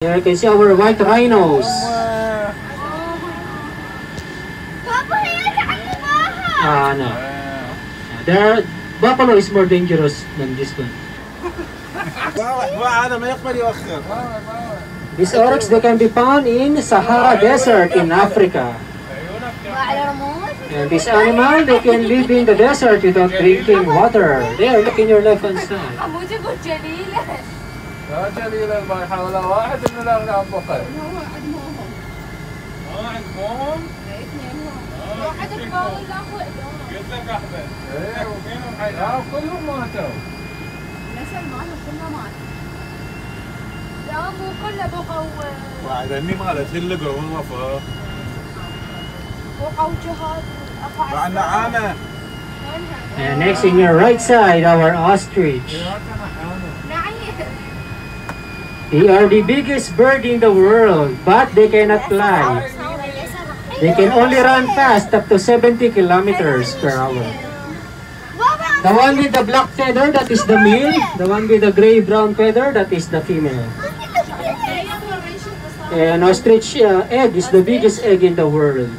Here you can see our white rhinos. No. Their buffalo is more dangerous than this one. These oryx, they can be found in Sahara Desert in Africa. And this animal, they can live in the desert without drinking water. There, look in your left hand side. لا جليل البارحة ولا واحد من الأغنام بقر. عندكم؟ واحد الباول الأخوة. قلت لك أحمد. إيه وفينهم حي؟ كلهم ماتوا. نسل ماتوا كلهم ماتوا. لا مو كله بقوا. واحد هني مالت هلقوا والوفا. بقوا جهاد أخو مع النعامة. And next in your right side, our ostrich. They are the biggest bird in the world, but they cannot fly. They can only run fast up to 70 kilometers per hour. The one with the black feather, that is the male. The one with the gray-brown feather, that is the female. An ostrich egg is the biggest egg in the world.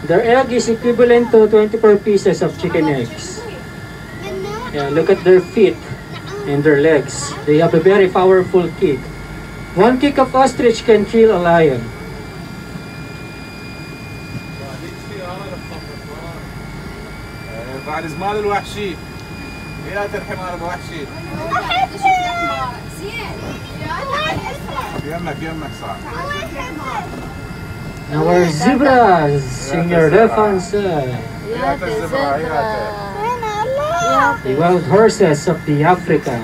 Their egg is equivalent to 24 pieces of chicken eggs. Look at their feet and their legs. They have a very powerful kick. One kick of ostrich can kill a lion. بعد زمان الوحشي. يا الحمار الوحشي. يمك صح. Our zebras in your left hand side. The wild horses of the Africa.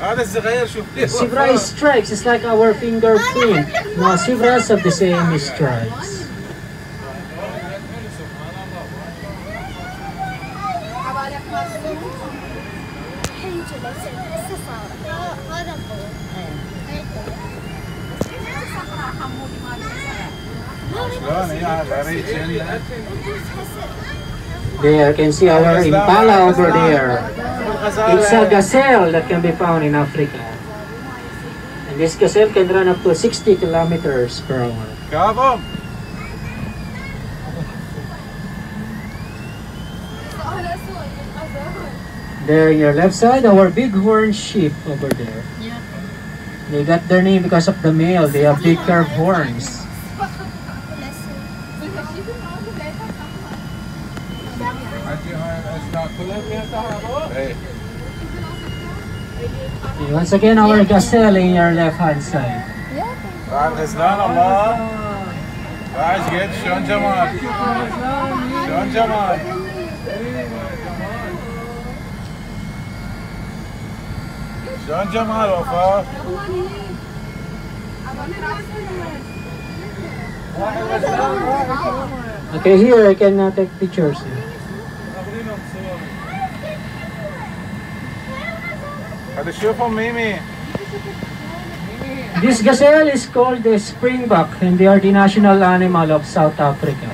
هذا الصغير شوف ليه. Zebra stripes is like our fingerprint. No, zebras have the same stripes. There, you can see our impala over there. It's a gazelle that can be found in Africa. And this gazelle can run up to 60 kilometers per hour. كاظم. There, in your left side, our bighorn sheep over there. They got their name because of the male. They have big curved horns. And once again, our gazelle in your left hand side. بعد غزلان الله. بعد قد شلون جمال. شلون جمال. شلون جمال وفاء. Okay, here I can take pictures. هذا شوفهم ميمي. This gazelle is called the springbok, and they are the national animal of South Africa.